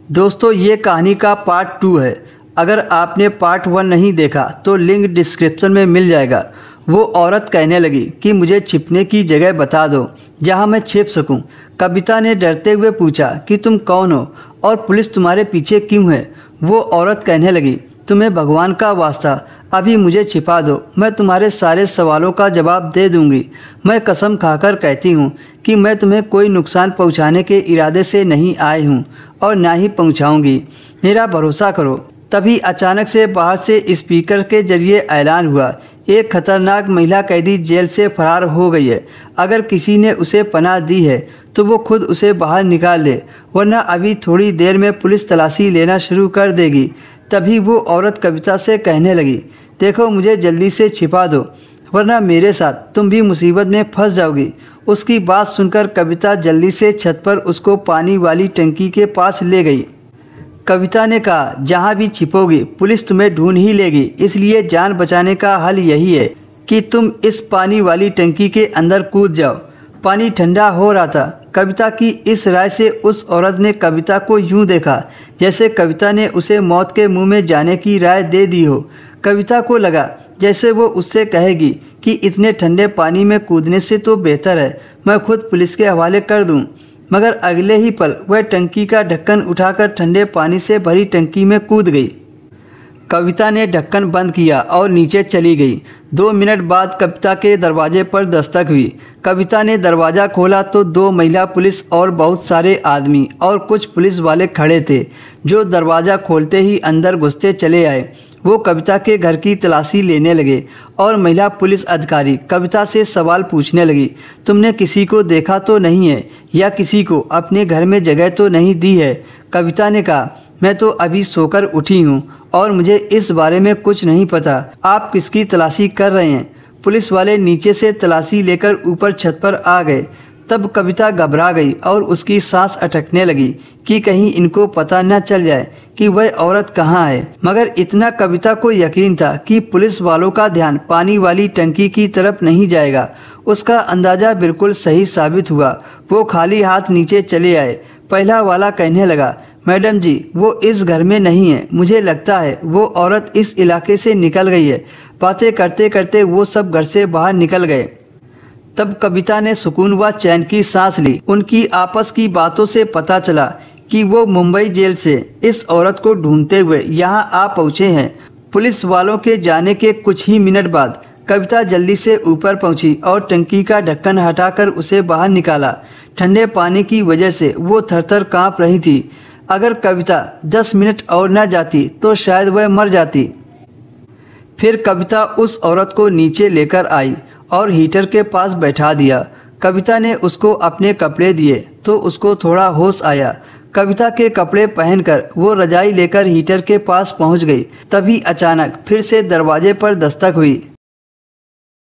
दोस्तों ये कहानी का पार्ट 2 है। अगर आपने पार्ट 1 नहीं देखा तो लिंक डिस्क्रिप्शन में मिल जाएगा। वो औरत कहने लगी कि मुझे छिपने की जगह बता दो जहां मैं छिप सकूं। कविता ने डरते हुए पूछा कि तुम कौन हो और पुलिस तुम्हारे पीछे क्यों है। वो औरत कहने लगी, तुम्हें भगवान का वास्ता अभी मुझे छिपा दो, मैं तुम्हारे सारे सवालों का जवाब दे दूंगी। मैं कसम खाकर कहती हूँ कि मैं तुम्हें कोई नुकसान पहुँचाने के इरादे से नहीं आई हूँ और ना ही पहुँचाऊँगी, मेरा भरोसा करो। तभी अचानक से बाहर से स्पीकर के जरिए ऐलान हुआ, एक खतरनाक महिला कैदी जेल से फरार हो गई है। अगर किसी ने उसे पनाह दी है तो वो खुद उसे बाहर निकाल दे, वरना अभी थोड़ी देर में पुलिस तलाशी लेना शुरू कर देगी। तभी वो औरत कविता से कहने लगी, देखो मुझे जल्दी से छिपा दो वरना मेरे साथ तुम भी मुसीबत में फंस जाओगी। उसकी बात सुनकर कविता जल्दी से छत पर उसको पानी वाली टंकी के पास ले गई। कविता ने कहा, जहाँ भी छिपोगी पुलिस तुम्हें ढूंढ ही लेगी, इसलिए जान बचाने का हल यही है कि तुम इस पानी वाली टंकी के अंदर कूद जाओ। पानी ठंडा हो रहा था। कविता की इस राय से उस औरत ने कविता को यूं देखा जैसे कविता ने उसे मौत के मुंह में जाने की राय दे दी हो। कविता को लगा जैसे वो उससे कहेगी कि इतने ठंडे पानी में कूदने से तो बेहतर है मैं खुद पुलिस के हवाले कर दूं। मगर अगले ही पल वह टंकी का ढक्कन उठाकर ठंडे पानी से भरी टंकी में कूद गई। कविता ने ढक्कन बंद किया और नीचे चली गई। 2 मिनट बाद कविता के दरवाजे पर दस्तक हुई। कविता ने दरवाज़ा खोला तो 2 महिला पुलिस और बहुत सारे आदमी और कुछ पुलिस वाले खड़े थे, जो दरवाज़ा खोलते ही अंदर घुसते चले आए। वो कविता के घर की तलाशी लेने लगे और महिला पुलिस अधिकारी कविता से सवाल पूछने लगी, तुमने किसी को देखा तो नहीं है या किसी को अपने घर में जगह तो नहीं दी है। कविता ने कहा, मैं तो अभी सोकर उठी हूँ और मुझे इस बारे में कुछ नहीं पता। आप किसकी तलाशी कर रहे हैं? पुलिस वाले नीचे से तलाशी लेकर ऊपर छत पर आ गए। तब कविता घबरा गई और उसकी सांस अटकने लगी कि कहीं इनको पता न चल जाए कि वह औरत कहाँ है। मगर इतना कविता को यकीन था कि पुलिस वालों का ध्यान पानी वाली टंकी की तरफ नहीं जाएगा। उसका अंदाज़ा बिल्कुल सही साबित हुआ। वो खाली हाथ नीचे चले आए। पहला वाला कहने लगा, मैडम जी वो इस घर में नहीं है, मुझे लगता है वो औरत इस इलाके से निकल गई है। बातें करते करते वो सब घर से बाहर निकल गए। तब कविता ने सुकून व चैन की सांस ली। उनकी आपस की बातों से पता चला कि वो मुंबई जेल से इस औरत को ढूंढते हुए यहाँ आ पहुँचे हैं। पुलिस वालों के जाने के कुछ ही मिनट बाद कविता जल्दी से ऊपर पहुंची और टंकी का ढक्कन हटाकर उसे बाहर निकाला। ठंडे पानी की वजह से वो थरथर काँप रही थी। अगर कविता 10 मिनट और न जाती तो शायद वह मर जाती। फिर कविता उस औरत को नीचे लेकर आई और हीटर के पास बैठा दिया। कविता ने उसको अपने कपड़े दिए तो उसको थोड़ा होश आया। कविता के कपड़े पहनकर वो रजाई लेकर हीटर के पास पहुंच गई। तभी अचानक फिर से दरवाजे पर दस्तक हुई।